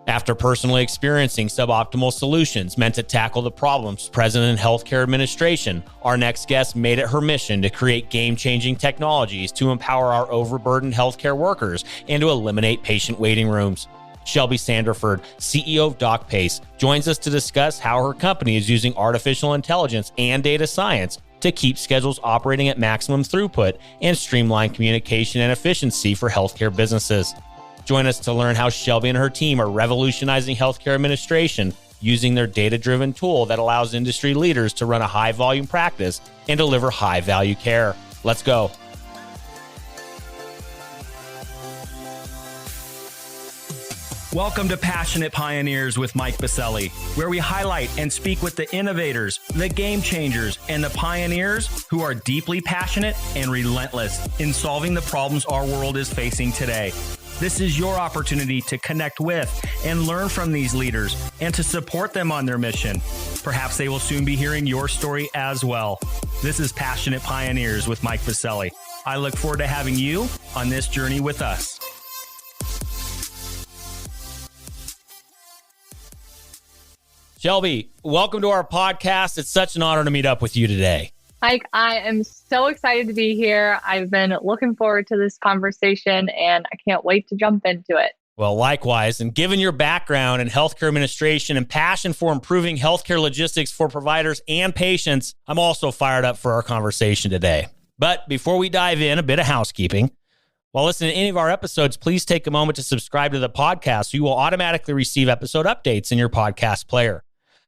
After personally experiencing suboptimal solutions meant to tackle the problems present in healthcare administration, our next guest made it her mission to create game-changing technologies to empower our overburdened healthcare workers and to eliminate patient waiting rooms. Shelby Sanderford, CEO of DocPace, joins us to discuss how her company is using artificial intelligence and data science to keep schedules operating at maximum throughput and streamline communication and efficiency for healthcare businesses. Join us to learn how Shelby and her team are revolutionizing healthcare administration using their data-driven tool that allows industry leaders to run a high-volume practice and deliver high-value care. Let's go. Welcome to Passionate Pioneers with Mike Biselli, where we highlight and speak with the innovators, the game changers, and the pioneers who are deeply passionate and relentless in solving the problems our world is facing today. This is your opportunity to connect with and learn from these leaders and to support them on their mission. Perhaps they will soon be hearing your story as well. This is Passionate Pioneers with Mike Biselli. I look forward to having you on this journey with us. Shelby, welcome to our podcast. It's such an honor to meet up with you today. Mike, I am so excited to be here. I've been looking forward to this conversation and I can't wait to jump into it. Well, likewise, and given your background in healthcare administration and passion for improving healthcare logistics for providers and patients, I'm also fired up for our conversation today. But before we dive in, a bit of housekeeping. While listening to any of our episodes, please take a moment to subscribe to the podcast so you will automatically receive episode updates in your podcast player.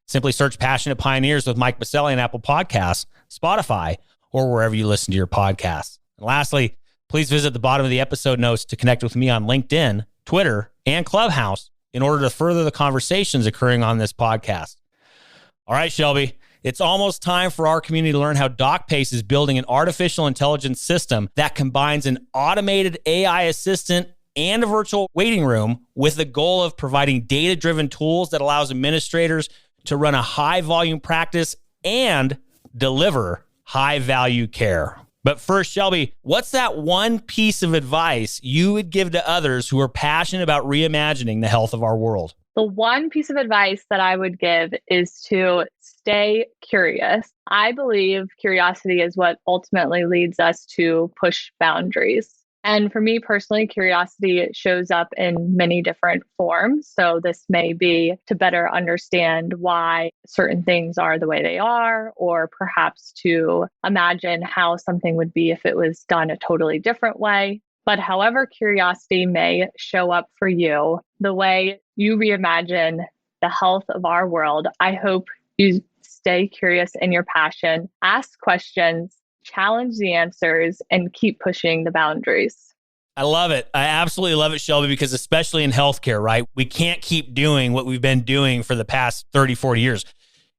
Simply search Passionate Pioneers with Mike Biselli on Apple Podcasts, Spotify, or wherever you listen to your podcasts. And lastly, please visit the bottom of the episode notes to connect with me on LinkedIn, Twitter, and Clubhouse in order to further the conversations occurring on this podcast. All right, Shelby, it's almost time for our community to learn how DocPace is building an artificial intelligence system that combines an automated AI assistant and a virtual waiting room with the goal of providing data-driven tools that allows administrators to run a high-volume practice and deliver high-value care. But first, Shelby, what's that one piece of advice you would give to others who are passionate about reimagining the health of our world? The one piece of advice that I would give is to stay curious. I believe curiosity is what ultimately leads us to push boundaries. And for me personally, curiosity shows up in many different forms. So this may be to better understand why certain things are the way they are, or perhaps to imagine how something would be if it was done a totally different way. But however curiosity may show up for you, the way you reimagine the health of our world, I hope you stay curious in your passion, ask questions, challenge the answers, and keep pushing the boundaries. I love it. I absolutely love it, Shelby, because especially in healthcare, right? We can't keep doing what we've been doing for the past 30, 40 years.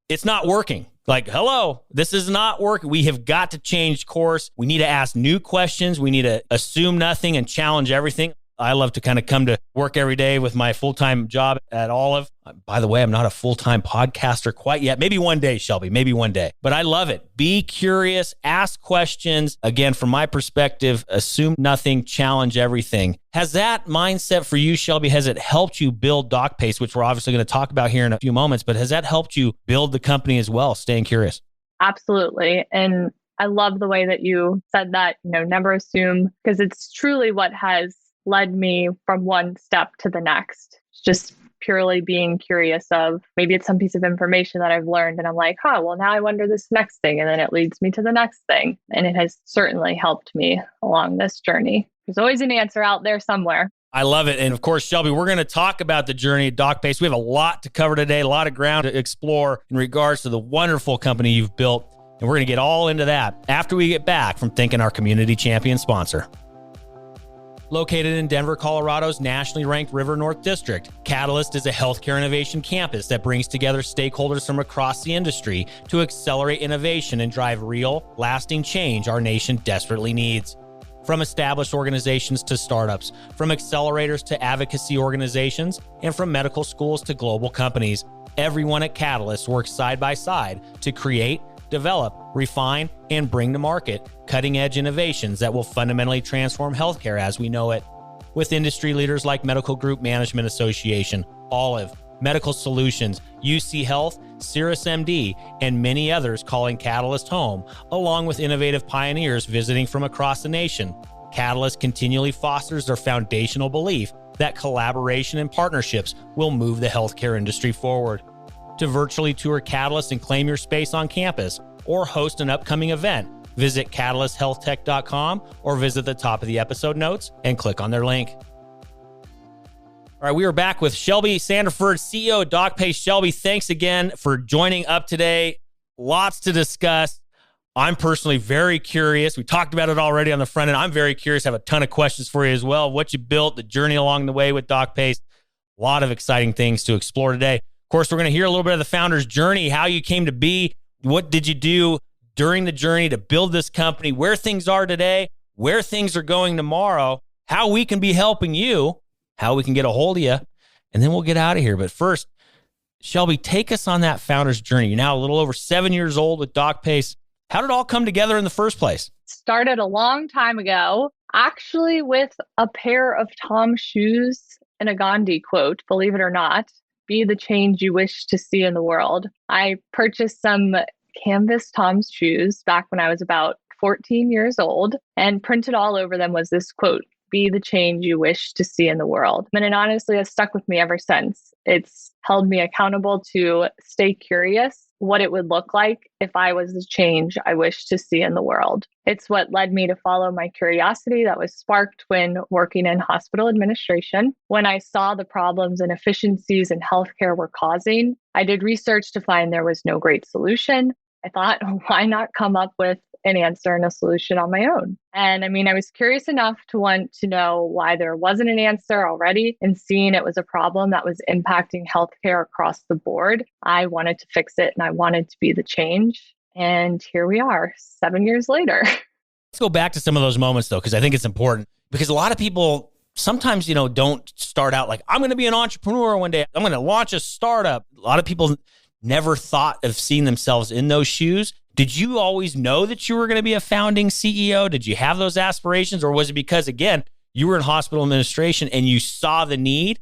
It's not working. Like, hello, this is not working. We have got to change course. We need to ask new questions. We need to assume nothing and challenge everything. I love to kind of come to work every day with my full-time job at Olive. By the way, I'm not a full-time podcaster quite yet. Maybe one day, Shelby, maybe one day. But I love it. Be curious, ask questions. Again, from my perspective, assume nothing, challenge everything. Has that mindset for you, Shelby, has it helped you build DocPace, which we're obviously going to talk about here in a few moments, but has that helped you build the company as well, staying curious? Absolutely. And I love the way that you said that, never assume, because it's truly what has led me from one step to the next. Just purely being curious of maybe it's some piece of information that I've learned and I'm like, well, now I wonder this next thing. And then it leads me to the next thing. And it has certainly helped me along this journey. There's always an answer out there somewhere. I love it. And of course, Shelby, we're going to talk about the journey at DocPace. We have a lot to cover today, a lot of ground to explore in regards to the wonderful company you've built. And we're going to get all into that after we get back from thanking our community champion sponsor. Located in Denver, Colorado's nationally ranked River North District, Catalyst is a healthcare innovation campus that brings together stakeholders from across the industry to accelerate innovation and drive real, lasting change our nation desperately needs. From established organizations to startups, from accelerators to advocacy organizations, and from medical schools to global companies, everyone at Catalyst works side by side to create, develop, refine, and bring to market cutting-edge innovations that will fundamentally transform healthcare as we know it. with industry leaders like Medical Group Management Association, Olive, Medical Solutions, UC Health, Cirrus MD, and many others calling Catalyst home, along with innovative pioneers visiting from across the nation. Catalyst continually fosters their foundational belief that collaboration and partnerships will move the healthcare industry forward. To virtually tour Catalyst and claim your space on campus or host an upcoming event, visit catalysthealthtech.com or visit the top of the episode notes and click on their link. All right, we are back with Shelby Sanderford, CEO of DocPace. Shelby, thanks again for joining up today. Lots to discuss. I'm personally very curious. We talked about it already on the front end. I'm very curious. I have a ton of questions for you as well. What you built, the journey along the way with DocPace. A lot of exciting things to explore today. Of course, we're going to hear a little bit of the founder's journey, how you came to be, what did you do during the journey to build this company, where things are today, where things are going tomorrow, how we can be helping you, how we can get a hold of you, and then we'll get out of here. But first, Shelby, take us on that founder's journey. You're now a little over 7 years old with DocPace. How did it all come together in the first place? Started a long time ago, actually with a pair of Tom's shoes and a Gandhi quote, believe it or not, be the change you wish to see in the world. I purchased some canvas Tom's shoes back when I was about 14 years old, and printed all over them was this quote, be the change you wish to see in the world. And it honestly has stuck with me ever since. It's held me accountable to stay curious what it would look like if I was the change I wish to see in the world. It's what led me to follow my curiosity that was sparked when working in hospital administration. When I saw the problems and inefficiencies in healthcare were causing, I did research to find there was no great solution. I thought, why not come up with an answer and a solution on my own? And I was curious enough to want to know why there wasn't an answer already, and seeing it was a problem that was impacting healthcare across the board. I wanted to fix it and I wanted to be the change. And here we are 7 years later. Let's go back to some of those moments though, because I think it's important, because a lot of people sometimes, don't start out like, I'm going to be an entrepreneur one day. I'm going to launch a startup. A lot of people never thought of seeing themselves in those shoes. Did you always know that you were going to be a founding CEO? Did you have those aspirations? Or was it because, again, you were in hospital administration and you saw the need?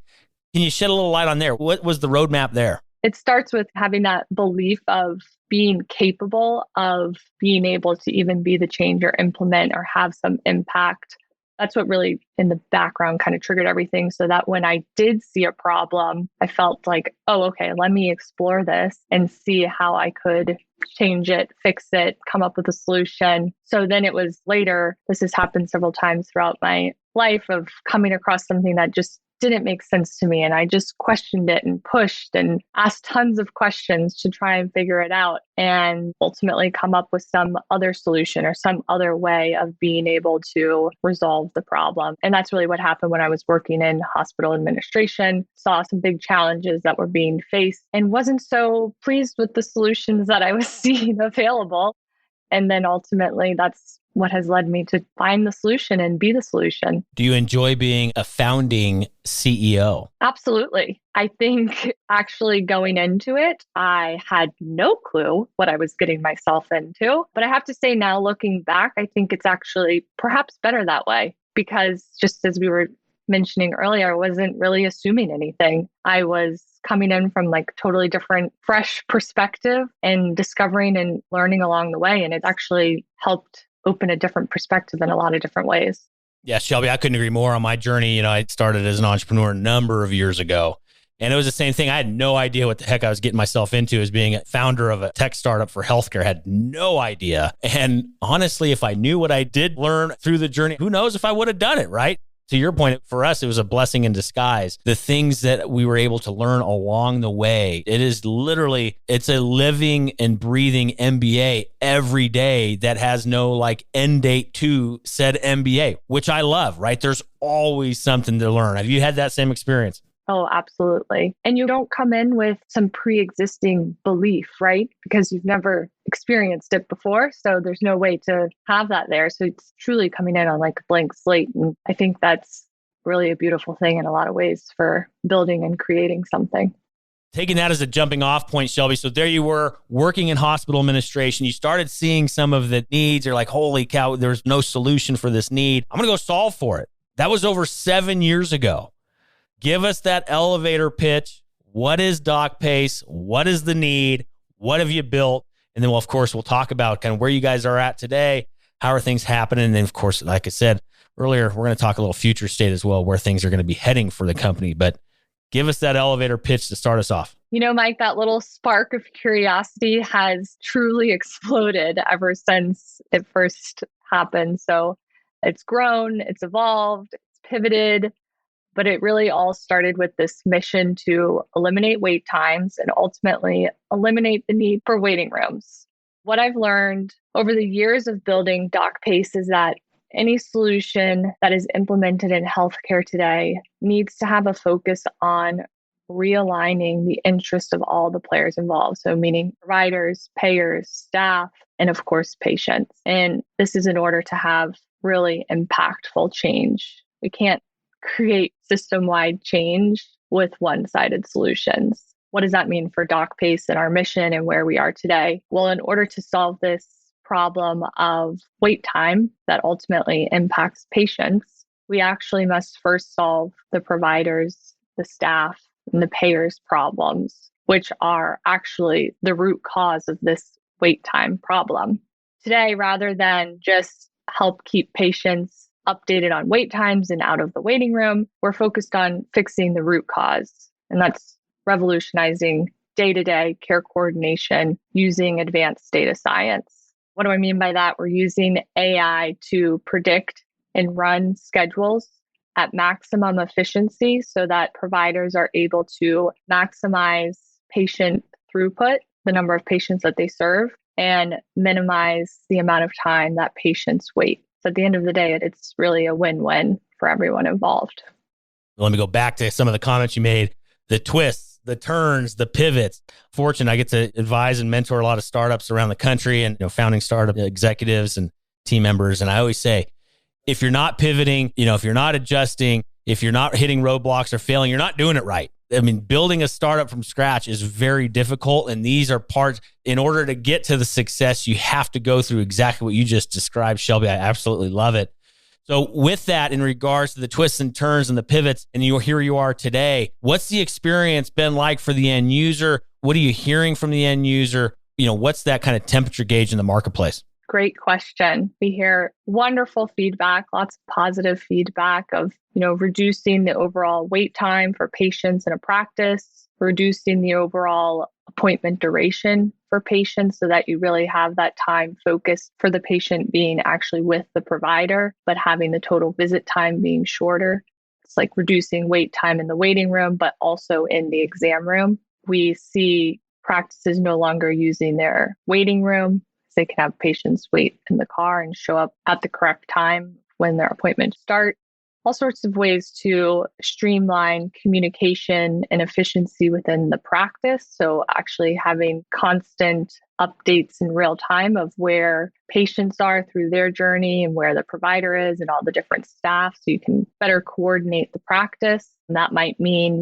Can you shed a little light on there? What was the roadmap there? It starts with having that belief of being capable of being able to even be the change or implement or have some impact. That's what really in the background kind of triggered everything, so that when I did see a problem, I felt like, oh, okay, let me explore this and see how I could change it, fix it, come up with a solution. So then it was later, this has happened several times throughout my life, of coming across something that just didn't make sense to me. And I just questioned it and pushed and asked tons of questions to try and figure it out, and ultimately come up with some other solution or some other way of being able to resolve the problem. And that's really what happened when I was working in hospital administration, saw some big challenges that were being faced and wasn't so pleased with the solutions that I was seeing available. And then ultimately, that's what has led me to find the solution and be the solution. Do you enjoy being a founding CEO? Absolutely. I think actually going into it, I had no clue what I was getting myself into. But I have to say now, looking back, I think it's actually perhaps better that way, because just as we were mentioning earlier, I wasn't really assuming anything. I was coming in from like totally different, fresh perspective and discovering and learning along the way. And it actually helped open a different perspective in a lot of different ways. Yeah, Shelby, I couldn't agree more on my journey. I started as an entrepreneur a number of years ago, and it was the same thing. I had no idea what the heck I was getting myself into as being a founder of a tech startup for healthcare. I had no idea. And honestly, if I knew what I did learn through the journey, who knows if I would have done it, right? To your point, for us, it was a blessing in disguise. The things that we were able to learn along the way, it is literally, it's a living and breathing MBA every day that has no like end date to said MBA, which I love, right? There's always something to learn. Have you had that same experience? Oh, absolutely. And you don't come in with some pre-existing belief, right? Because you've never experienced it before. So there's no way to have that there. So it's truly coming in on like a blank slate. And I think that's really a beautiful thing in a lot of ways for building and creating something. Taking that as a jumping off point, Shelby. So there you were working in hospital administration. You started seeing some of the needs. You're like, holy cow, there's no solution for this need. I'm going to go solve for it. That was over 7 years ago. Give us that elevator pitch. What is DocPace? What is the need? What have you built? And then, of course, we'll talk about kind of where you guys are at today. How are things happening? And then, of course, like I said earlier, we're going to talk a little future state as well, where things are going to be heading for the company. But give us that elevator pitch to start us off. You know, Mike, that little spark of curiosity has truly exploded ever since it first happened. So it's grown, it's evolved, it's pivoted, but it really all started with this mission to eliminate wait times and ultimately eliminate the need for waiting rooms. What I've learned over the years of building DocPace is that any solution that is implemented in healthcare today needs to have a focus on realigning the interest of all the players involved. So meaning providers, payers, staff, and of course, patients. And this is in order to have really impactful change. We can't create system-wide change with one-sided solutions. What does that mean for DocPace and our mission and where we are today? Well, in order to solve this problem of wait time that ultimately impacts patients, we actually must first solve the providers, the staff, and the payers' problems, which are actually the root cause of this wait time problem. Today, rather than just help keep patients updated on wait times and out of the waiting room, we're focused on fixing the root cause. And that's revolutionizing day-to-day care coordination using advanced data science. What do I mean by that? We're using AI to predict and run schedules at maximum efficiency so that providers are able to maximize patient throughput, the number of patients that they serve, and minimize the amount of time that patients wait. So at the end of the day, it's really a win-win for everyone involved. Let me go back to some of the comments you made, the twists, the turns, the pivots. Fortunate, I get to advise and mentor a lot of startups around the country and founding startup executives and team members. And I always say, if you're not pivoting, if you're not adjusting, if you're not hitting roadblocks or failing, you're not doing it right. I mean, building a startup from scratch is very difficult. And these are parts, in order to get to the success, you have to go through exactly what you just described, Shelby. I absolutely love it. So with that, in regards to the twists and turns and the pivots, and here you are today, what's the experience been like for the end user? What are you hearing from the end user? What's that kind of temperature gauge in the marketplace? Great question. We hear wonderful feedback, lots of positive feedback of, reducing the overall wait time for patients in a practice, reducing the overall appointment duration for patients so that you really have that time focused for the patient being actually with the provider, but having the total visit time being shorter. It's like reducing wait time in the waiting room, but also in the exam room. We see practices no longer using their waiting room. They can have patients wait in the car and show up at the correct time when their appointments start. All sorts of ways to streamline communication and efficiency within the practice. So actually having constant updates in real time of where patients are through their journey and where the provider is and all the different staff, so you can better coordinate the practice. And that might mean,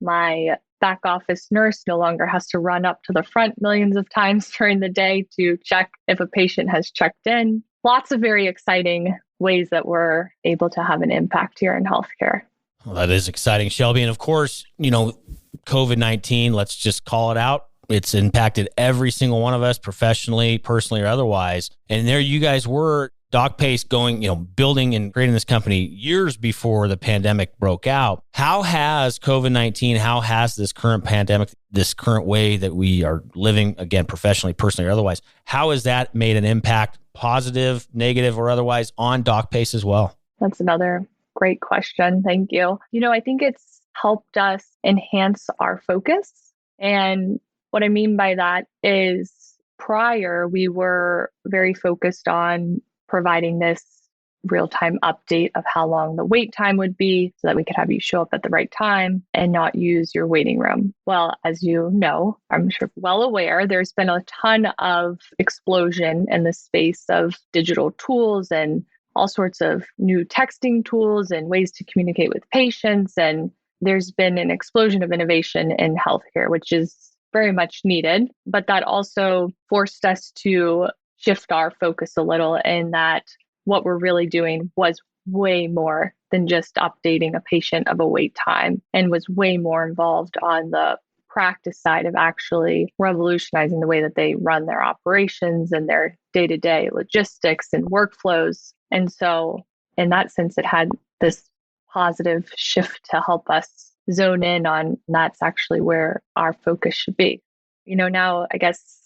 my back office nurse no longer has to run up to the front millions of times during the day to check if a patient has checked in. Lots of very exciting ways that we're able to have an impact here in healthcare. Well, that is exciting, Shelby. And of course, COVID-19, let's just call it out. It's impacted every single one of us professionally, personally, or otherwise. And there you guys were, DocPace, going, building and creating this company years before the pandemic broke out. How has COVID-19, how has this current pandemic, this current way that we are living, again, professionally, personally, or otherwise, how has that made an impact, positive, negative, or otherwise, on DocPace as well? That's another great question. Thank you. I think it's helped us enhance our focus. And what I mean by that is prior, we were very focused on providing this real-time update of how long the wait time would be so that we could have you show up at the right time and not use your waiting room. Well, as you know, I'm sure well aware, there's been a ton of explosion in the space of digital tools and all sorts of new texting tools and ways to communicate with patients. And there's been an explosion of innovation in healthcare, which is very much needed. But that also forced us to shift our focus a little in that what we're really doing was way more than just updating a patient of a wait time and was way more involved on the practice side of actually revolutionizing the way that they run their operations and their day-to-day logistics and workflows. And so in that sense, it had this positive shift to help us zone in on that's actually where our focus should be. Now I guess,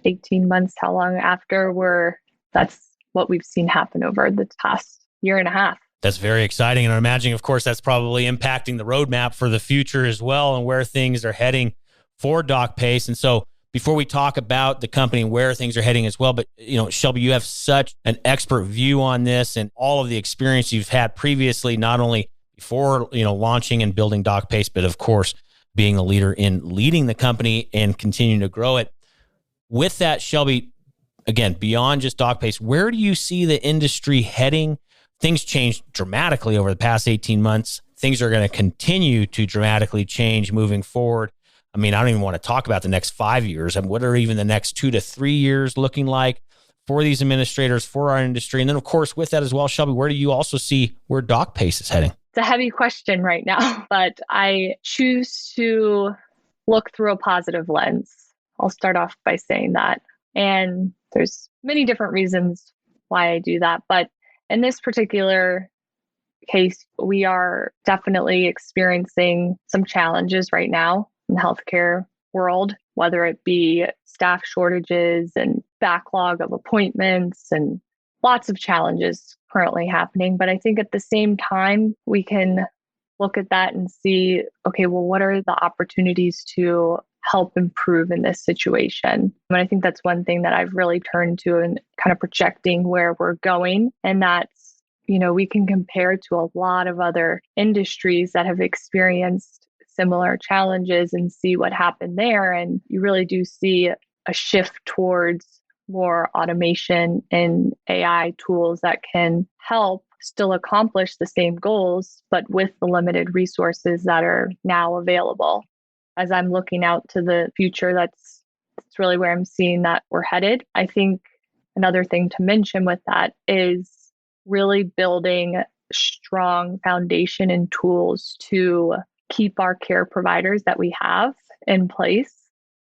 18 months, how long after that's what we've seen happen over the past year and a half. That's very exciting. And I'm imagining, of course, that's probably impacting the roadmap for the future as well and where things are heading for DocPace. And so before we talk about the company and where things are heading as well, but Shelby, you have such an expert view on this and all of the experience you've had previously, not only before, launching and building DocPace, but of course, being a leader in leading the company and continuing to grow it. With that, Shelby, again, beyond just DocPace, where do you see the industry heading? Things changed dramatically over the past 18 months. Things are going to continue to dramatically change moving forward. I mean, I don't even want to talk about the next 5 years. And what are even the next 2 to 3 years looking like for these administrators, for our industry? And then, of course, with that as well, Shelby, where do you also see where DocPace is heading? It's a heavy question right now, but I choose to look through a positive lens. I'll start off by saying that. And there's many different reasons why I do that. But in this particular case, we are definitely experiencing some challenges right now in the healthcare world, whether it be staff shortages and backlog of appointments and lots of challenges currently happening. But I think at the same time, we can look at that and see, okay, well, what are the opportunities to help improve in this situation? And I think that's one thing that I've really turned to and kind of projecting where we're going. And that's, we can compare to a lot of other industries that have experienced similar challenges and see what happened there. And you really do see a shift towards more automation and AI tools that can help still accomplish the same goals, but with the limited resources that are now available. As I'm looking out to the future, that's really where I'm seeing that we're headed. I think another thing to mention with that is really building strong foundation and tools to keep our care providers that we have in place.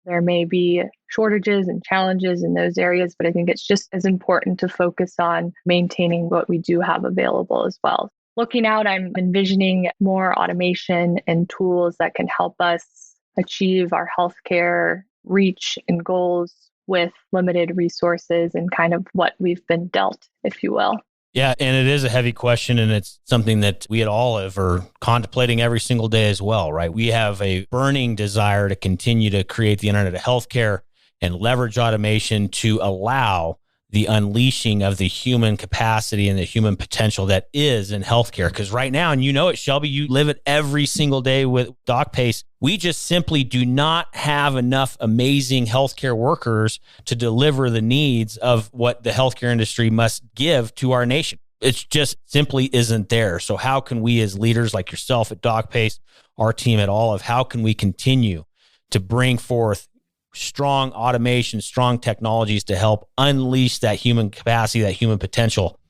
There may be shortages and challenges in those areas, but I think it's just as important to focus on maintaining what we do have available as well. Looking out, I'm envisioning more automation and tools that can help us achieve our healthcare reach and goals with limited resources and kind of what we've been dealt, if you will. Yeah, and it is a heavy question, and it's something that we at Olive are contemplating every single day as well, right? We have a burning desire to continue to create the internet of healthcare and leverage automation to allow the unleashing of the human capacity and the human potential that is in healthcare. Because right now, and you know it, Shelby, you live it every single day with DocPace, we just simply do not have enough amazing healthcare workers to deliver the needs of what the healthcare industry must give to our nation. It just simply isn't there. So how can we as leaders like yourself at DocPace, our team at Olive, how can we continue to bring forth strong automation, strong technologies to help unleash that human capacity, that human potential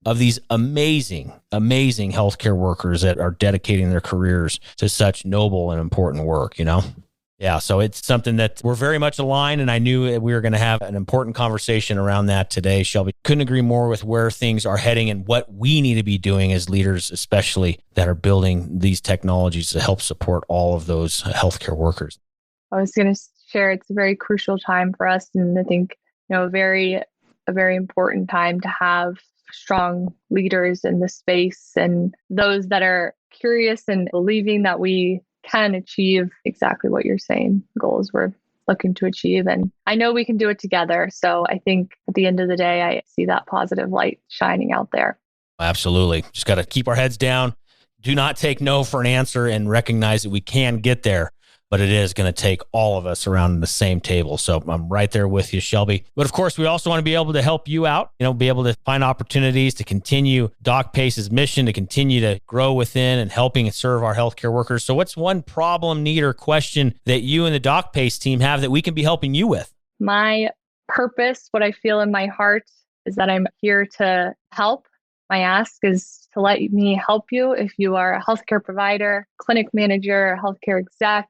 of these amazing, amazing healthcare workers that are dedicating their careers to such noble and important work, Yeah, so it's something that we're very much aligned, and I knew we were going to have an important conversation around that today, Shelby. Couldn't agree more with where things are heading and what we need to be doing as leaders, especially that are building these technologies to help support all of those healthcare workers. I was going to share it's a very crucial time for us, and I think a very important time to have strong leaders in the space and those that are curious and believing that we can achieve exactly what you're saying, goals we're looking to achieve. And I know we can do it together. So I think at the end of the day, I see that positive light shining out there. Absolutely. Just got to keep our heads down. Do not take no for an answer and recognize that we can get there. But it is going to take all of us around the same table. So I'm right there with you, Shelby. But of course, we also want to be able to help you out, be able to find opportunities to continue DocPace's mission, to continue to grow within and helping and serve our healthcare workers. So what's one problem, need, or question that you and the DocPace team have that we can be helping you with? My purpose, what I feel in my heart, is that I'm here to help My ask is to let me help you if you are a healthcare provider, clinic manager, healthcare exec.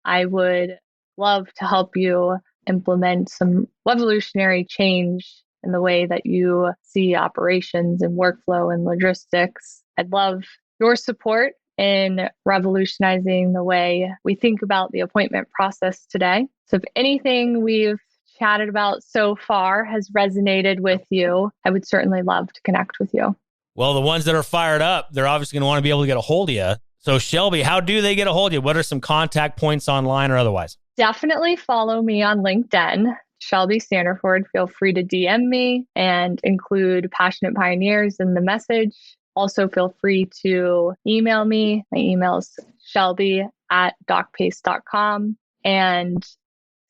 I would love to help you implement some revolutionary change in the way that you see operations and workflow and logistics. I'd love your support in revolutionizing the way we think about the appointment process today. So if anything we've chatted about so far has resonated with you, I would certainly love to connect with you. Well, the ones that are fired up, they're obviously going to want to be able to get a hold of you. So Shelby, how do they get a hold of you? What are some contact points online or otherwise? Definitely follow me on LinkedIn, Shelby Sanderford. Feel free to DM me and include Passionate Pioneers in the message. Also feel free to email me. My email is shelby@docpace.com and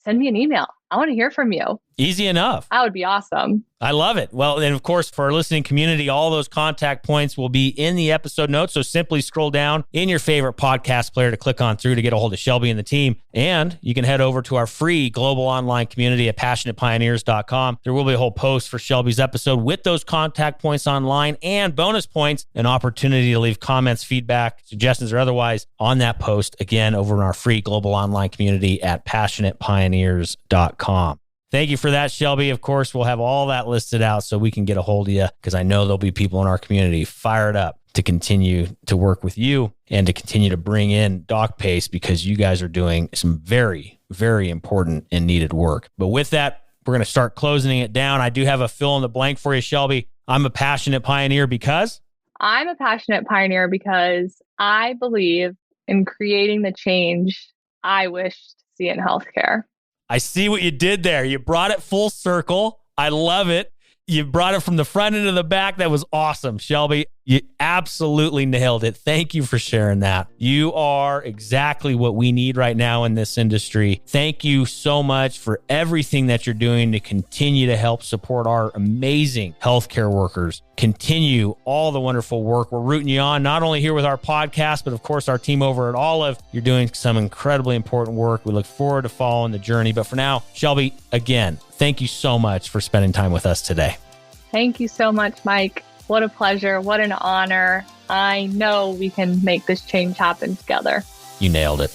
send me an email. I want to hear from you. Easy enough. That would be awesome. I love it. Well, and of course, for our listening community, all those contact points will be in the episode notes. So simply scroll down in your favorite podcast player to click on through to get a hold of Shelby and the team. And you can head over to our free global online community at passionatepioneers.com. There will be a whole post for Shelby's episode with those contact points online and bonus points, an opportunity to leave comments, feedback, suggestions, or otherwise on that post. Again, over in our free global online community at passionatepioneers.com. Thank you for that, Shelby. Of course, we'll have all that listed out so we can get a hold of you, because I know there'll be people in our community fired up to continue to work with you and to continue to bring in DocPace, because you guys are doing some very, very important and needed work. But with that, we're going to start closing it down. I do have a fill in the blank for you, Shelby. I'm a passionate pioneer because? I'm a passionate pioneer because I believe in creating the change I wish to see in healthcare. I see what you did there. You brought it full circle. I love it. You brought it from the front end to the back. That was awesome, Shelby. You absolutely nailed it. Thank you for sharing that. You are exactly what we need right now in this industry. Thank you so much for everything that you're doing to continue to help support our amazing healthcare workers. Continue all the wonderful work. We're rooting you on, not only here with our podcast, but of course our team over at Olive. You're doing some incredibly important work. We look forward to following the journey. But for now, Shelby, again, thank you so much for spending time with us today. Thank you so much, Mike. What a pleasure. What an honor. I know we can make this change happen together. You nailed it.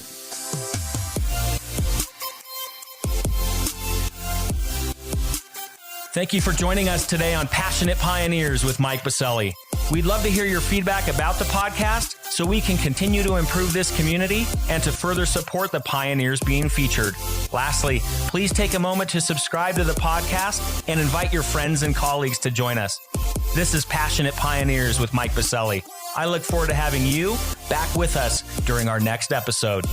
Thank you for joining us today on Passionate Pioneers with Mike Biselli. We'd love to hear your feedback about the podcast so we can continue to improve this community and to further support the pioneers being featured. Lastly, please take a moment to subscribe to the podcast and invite your friends and colleagues to join us. This is Passionate Pioneers with Mike Biselli. I look forward to having you back with us during our next episode.